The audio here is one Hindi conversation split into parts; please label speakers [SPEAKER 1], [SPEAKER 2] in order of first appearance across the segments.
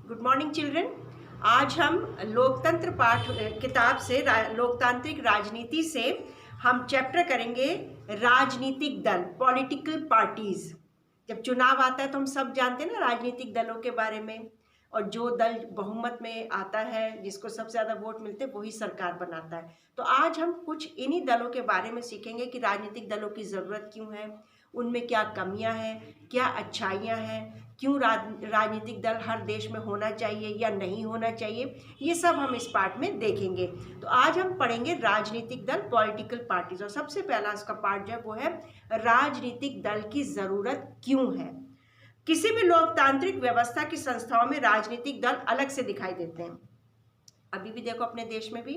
[SPEAKER 1] Good morning children. आज हम लोकतंत्र पाठ किताब से लोकतांत्रिक राजनीति से हम चैप्टर करेंगे राजनीतिक दल, पॉलिटिकल पार्टीज। जब चुनाव आता है तो हम सब जानते हैं ना राजनीतिक दलों के बारे में, और जो दल बहुमत में आता है, जिसको सबसे ज़्यादा वोट मिलते हैं, वही सरकार बनाता है। तो आज हम कुछ इन्हीं दलों के बारे में सीखेंगे कि राजनीतिक दलों की ज़रूरत क्यों है, उनमें क्या कमियां हैं, क्या अच्छाइयां हैं, क्यों राजनीतिक दल हर देश में होना चाहिए या नहीं होना चाहिए, ये सब हम इस पार्ट में देखेंगे। तो आज हम पढ़ेंगे राजनीतिक दल, पॉलिटिकल पार्टीज। और सबसे पहला इसका पार्ट जो है वो है राजनीतिक दल की ज़रूरत क्यों है। किसी भी लोकतांत्रिक व्यवस्था की संस्थाओं में राजनीतिक दल अलग से दिखाई देते हैं। अभी भी देखो अपने देश में भी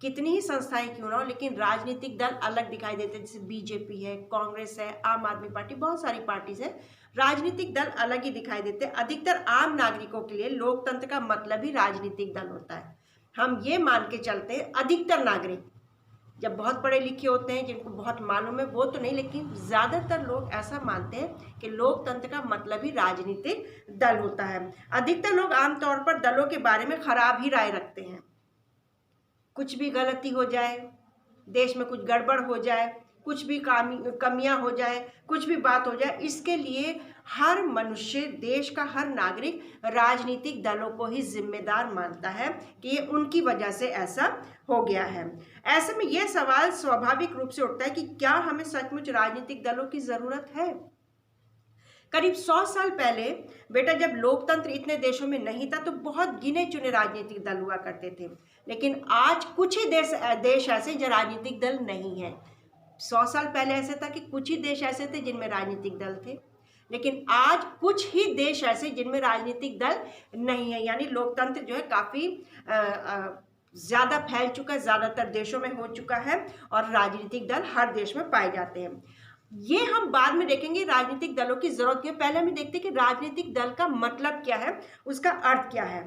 [SPEAKER 1] कितनी ही संस्थाएं क्यों ना हो, लेकिन राजनीतिक दल अलग दिखाई देते हैं। जैसे बीजेपी है, कांग्रेस है, आम आदमी पार्टी, बहुत सारी पार्टीज है। राजनीतिक दल अलग ही दिखाई देते हैं। अधिकतर आम नागरिकों के लिए लोकतंत्र का मतलब ही राजनीतिक दल होता है। हम ये मान के चलते हैं, अधिकतर नागरिक जब बहुत पढ़े लिखे होते हैं, जिनको बहुत मालूम है वो तो नहीं, लेकिन ज़्यादातर लोग ऐसा मानते हैं कि लोकतंत्र का मतलब ही राजनीतिक दल होता है। अधिकतर लोग आमतौर पर दलों के बारे में खराब ही राय रखते हैं। कुछ भी गलती हो जाए, देश में कुछ गड़बड़ हो जाए, कुछ भी कमियां हो जाए, कुछ भी बात हो जाए, इसके लिए हर मनुष्य, देश का हर नागरिक राजनीतिक दलों को ही जिम्मेदार मानता है कि ये उनकी वजह से ऐसा हो गया है। ऐसे में यह सवाल स्वाभाविक रूप से उठता है कि क्या हमें सचमुच राजनीतिक दलों की जरूरत है। करीब 100 साल पहले बेटा, जब लोकतंत्र इतने देशों में नहीं था तो बहुत गिने चुने राजनीतिक दल हुआ करते थे। लेकिन आज कुछ ही देश ऐसे जो राजनीतिक दल नहीं है। 100 साल पहले ऐसे था कि कुछ ही देश ऐसे थे जिनमें राजनीतिक दल थे, लेकिन आज कुछ ही देश ऐसे जिनमें राजनीतिक दल नहीं है। यानी लोकतंत्र जो है काफ़ी ज़्यादा फैल चुका है, ज़्यादातर देशों में हो चुका है, और राजनीतिक दल हर देश में पाए जाते हैं। ये हम बाद में देखेंगे राजनीतिक दलों की जरूरत क्यों। पहले हम देखते हैं कि राजनीतिक दल का मतलब क्या है, उसका अर्थ क्या है।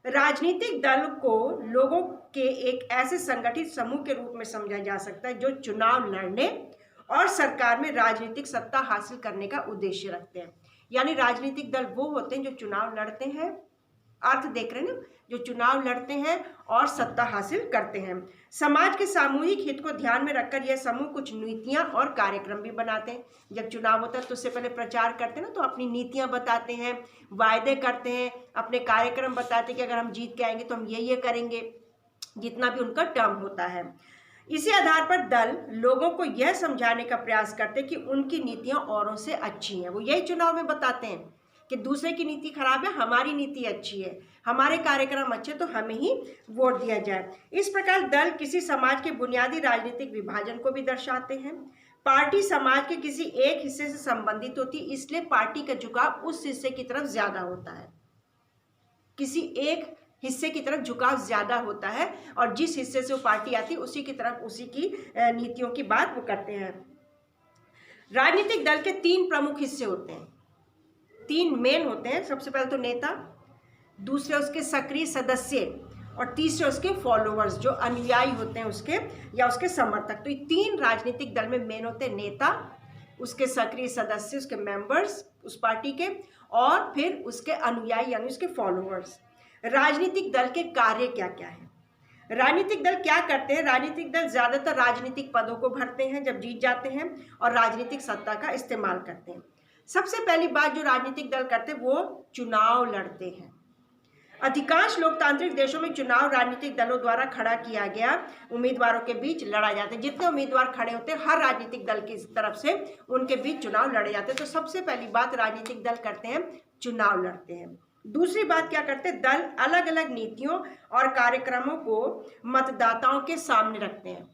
[SPEAKER 1] राजनीतिक दल को लोगों के एक ऐसे संगठित समूह के रूप में समझा जा सकता है जो चुनाव लड़ने और सरकार में राजनीतिक सत्ता हासिल करने का उद्देश्य रखते हैं। यानी राजनीतिक दल वो होते हैं जो चुनाव लड़ते हैं, अर्थ देख रहे हैं ना, जो चुनाव लड़ते हैं और सत्ता हासिल करते हैं। समाज के सामूहिक हित को ध्यान में रखकर यह समूह कुछ नीतियां और कार्यक्रम भी बनाते हैं। जब चुनाव होता है तो उससे पहले प्रचार करते हैं ना, तो अपनी नीतियां बताते हैं, वायदे करते हैं, अपने कार्यक्रम बताते हैं कि अगर हम जीत के आएंगे तो हम ये करेंगे, जितना भी उनका टर्म होता है। इसी आधार पर दल लोगों को यह समझाने का प्रयास करते हैं कि उनकी नीतियां औरों से अच्छी हैं। वो यही चुनाव में बताते हैं कि दूसरे की नीति खराब है, हमारी नीति अच्छी है, हमारे कार्यक्रम अच्छे, तो हमें ही वोट दिया जाए। इस प्रकार दल किसी समाज के बुनियादी राजनीतिक विभाजन को भी दर्शाते हैं। पार्टी समाज के किसी एक हिस्से से संबंधित होती है, इसलिए पार्टी का झुकाव उस हिस्से की तरफ ज्यादा होता है। किसी एक हिस्से की तरफ झुकाव ज्यादा होता है, और जिस हिस्से से वो पार्टी आती है उसी की तरफ, उसी की नीतियों की बात वो करते हैं। राजनीतिक दल के 3 प्रमुख हिस्से होते हैं, 3 मेन होते हैं। सबसे पहले तो नेता, दूसरे उसके सक्रिय सदस्य, और तीसरे उसके फॉलोअर्स, जो अनुयायी होते हैं उसके या उसके समर्थक। तो ये 3 राजनीतिक दल में मेन होते हैं, नेता, उसके सक्रिय सदस्य, उसके मेंबर्स उस पार्टी के, और फिर उसके अनुयायी यानी उसके फॉलोअर्स। राजनीतिक दल के कार्य क्या क्या है, राजनीतिक दल क्या करते हैं। राजनीतिक दल ज्यादातर राजनीतिक पदों को भरते हैं जब जीत जाते हैं, और राजनीतिक सत्ता का इस्तेमाल करते हैं। सबसे पहली बात जो राजनीतिक दल करते हैं वो चुनाव लड़ते हैं। अधिकांश लोकतांत्रिक देशों में चुनाव राजनीतिक दलों द्वारा खड़ा किया गया उम्मीदवारों के बीच लड़ा जाता है। जितने उम्मीदवार खड़े होते हैं हर राजनीतिक दल की तरफ से, उनके बीच चुनाव लड़े जाते हैं। तो सबसे पहली बात राजनीतिक दल करते हैं, चुनाव लड़ते हैं। दूसरी बात क्या करते हैं, दल अलग अलग नीतियों और कार्यक्रमों को मतदाताओं के सामने रखते हैं,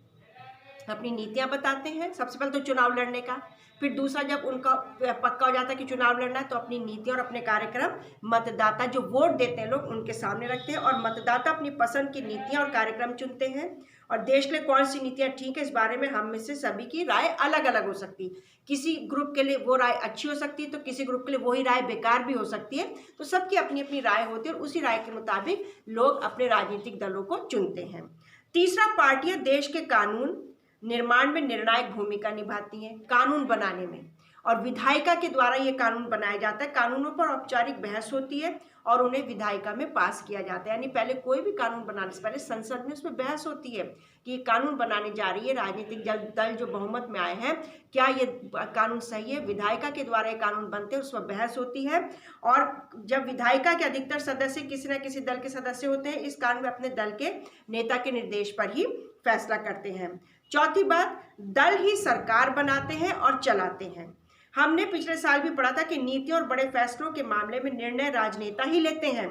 [SPEAKER 1] अपनी नीतियां बताते हैं। सबसे पहले तो चुनाव लड़ने का, फिर दूसरा जब उनका पक्का हो जाता है कि चुनाव लड़ना है तो अपनी नीतियां और अपने कार्यक्रम मतदाता जो वोट देते हैं लोग उनके सामने रखते हैं, और मतदाता अपनी पसंद की नीतियां और कार्यक्रम चुनते हैं। और देश के लिए कौन सी नीतियां ठीक है, इस बारे में हम में से सभी की राय अलग अलग हो सकती है। किसी ग्रुप के लिए वो राय अच्छी हो सकती है, तो किसी ग्रुप के लिए वही राय बेकार भी हो सकती है। तो सबकी अपनी अपनी राय होती है, और उसी राय के मुताबिक लोग अपने राजनीतिक दलों को चुनते हैं। तीसरा, पार्टियां देश के कानून निर्माण में निर्णायक भूमिका निभाती हैं, कानून बनाने में, और विधायिका के द्वारा ये कानून बनाया जाता है। कानूनों पर औपचारिक बहस होती है और उन्हें विधायिका में पास किया जाता है। यानी पहले कोई भी कानून बनाने से पहले संसद में उसमें बहस होती है कि ये कानून बनाने जा रही है राजनीतिक दल जो बहुमत में आए हैं, क्या ये कानून सही है। विधायिका के द्वारा ये कानून बनते हैं, उसमें बहस होती है। और जब विधायिका के अधिकतर सदस्य किसी न किसी दल के सदस्य होते हैं, इस कारण वे अपने दल के नेता के निर्देश पर ही फैसला करते हैं। चौथी बात, दल ही सरकार बनाते हैं और चलाते हैं। हमने पिछले साल भी पढ़ा था कि नीतियों और बड़े फैसलों के मामले में निर्णय राजनेता ही लेते हैं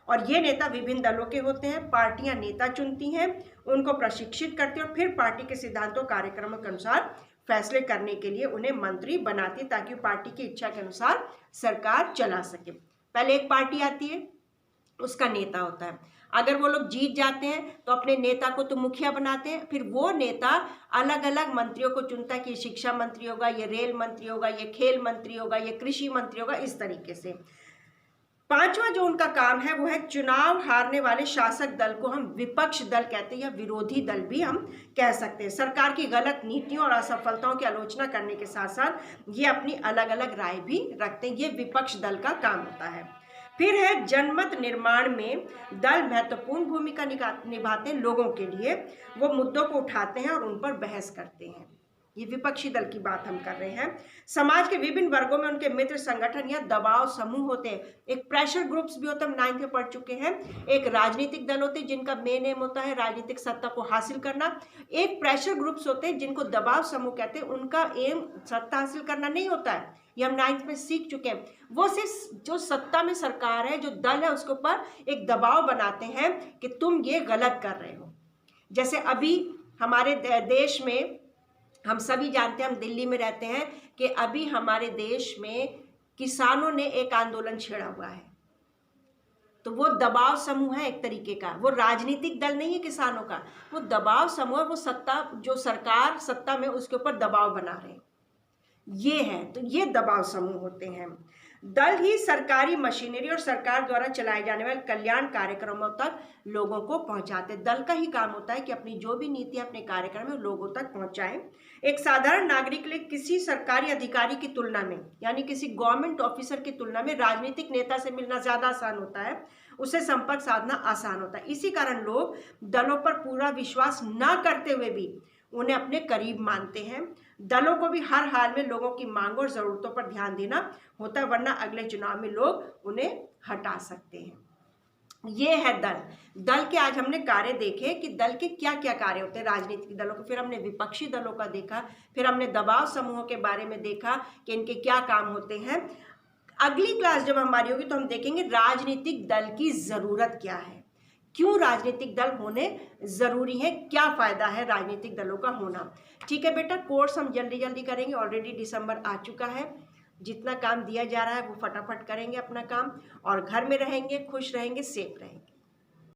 [SPEAKER 1] और ये नेता विभिन्न दलों के होते हैं। पार्टियां नेता चुनती हैं, उनको प्रशिक्षित करती हैं और फिर पार्टी के सिद्धांतों कार्यक्रमों के अनुसार फैसले करने के लिए उन्हें मंत्री बनाती है ताकि पार्टी की इच्छा के अनुसार सरकार चला सके। पहले एक पार्टी आती है, उसका नेता होता है। अगर वो लोग जीत जाते हैं तो अपने नेता को तो मुखिया बनाते हैं, फिर वो नेता अलग अलग मंत्रियों को चुनता है कि शिक्षा मंत्री होगा, ये रेल मंत्री होगा, ये खेल मंत्री होगा, ये कृषि मंत्री होगा, इस तरीके से। पांचवा जो उनका काम है वो है चुनाव हारने वाले शासक दल को हम विपक्ष दल कहते हैं या विरोधी दल भी हम कह सकते हैं। सरकार की गलत नीतियों और असफलताओं की आलोचना करने के साथ साथ ये अपनी अलग अलग राय भी रखते हैं। ये विपक्ष दल का काम होता है। फिर है जनमत निर्माण में दल महत्वपूर्ण भूमिका निभाते हैं लोगों के लिए। वो मुद्दों को उठाते हैं और उन पर बहस करते हैं। ये विपक्षी दल की बात हम कर रहे हैं। समाज के विभिन्न वर्गों में उनके मित्र संगठन या दबाव समूह होते हैं। एक प्रेशर ग्रुप्स भी होते हैं, हम 9th में पढ़ चुके हैं। एक राजनीतिक दल होते हैं जिनका मेन एम होता है राजनीतिक सत्ता को हासिल करना। एक प्रेशर ग्रुप्स होते हैं जिनको दबाव समूह कहते हैं, उनका एम सत्ता हासिल करना नहीं होता है। ये हम 9th में सीख चुके हैं। वो सिर्फ जो सत्ता में सरकार है, जो दल है, उसके ऊपर एक दबाव बनाते हैं कि तुम ये गलत कर रहे हो। जैसे अभी हमारे देश में हम सभी जानते हैं, हम दिल्ली में रहते हैं, कि अभी हमारे देश में किसानों ने एक आंदोलन छेड़ा हुआ है। तो वो दबाव समूह है एक तरीके का, वो राजनीतिक दल नहीं है किसानों का, वो दबाव समूह, वो सत्ता जो सरकार सत्ता में उसके ऊपर दबाव बना रहे हैं, ये है। तो ये दबाव समूह होते हैं। दल ही सरकारी मशीनरी और सरकार द्वारा चलाए जाने वाले कल्याण कार्यक्रमों तक लोगों को पहुंचाते। दल का ही काम होता है कि अपनी जो भी नीति अपने कार्यक्रम में लोगों तक पहुंचाएं। एक साधारण नागरिक के लिए किसी सरकारी अधिकारी की तुलना में, यानी किसी गवर्नमेंट ऑफिसर की तुलना में राजनीतिक नेता से मिलना ज़्यादा आसान होता है, उससे संपर्क साधना आसान होता है। इसी कारण लोग दलों पर पूरा विश्वास न करते हुए भी उन्हें अपने करीब मानते हैं। दलों को भी हर हाल में लोगों की मांगों और ज़रूरतों पर ध्यान देना होता है, वरना अगले चुनाव में लोग उन्हें हटा सकते हैं। ये है दल। दल के आज हमने कार्य देखे कि दल के क्या क्या कार्य होते हैं राजनीतिक दलों के, फिर हमने विपक्षी दलों का देखा, फिर हमने दबाव समूहों के बारे में देखा कि इनके क्या काम होते हैं। अगली क्लास जब हमारी होगी तो हम देखेंगे राजनीतिक दल की ज़रूरत क्या है, क्यों राजनीतिक दल होने ज़रूरी है, क्या फ़ायदा है राजनीतिक दलों का होना। ठीक है बेटा, कोर्स हम जल्दी जल्दी करेंगे, ऑलरेडी दिसंबर आ चुका है। जितना काम दिया जा रहा है वो फटाफट करेंगे अपना काम, और घर में रहेंगे, खुश रहेंगे, सेफ रहेंगे।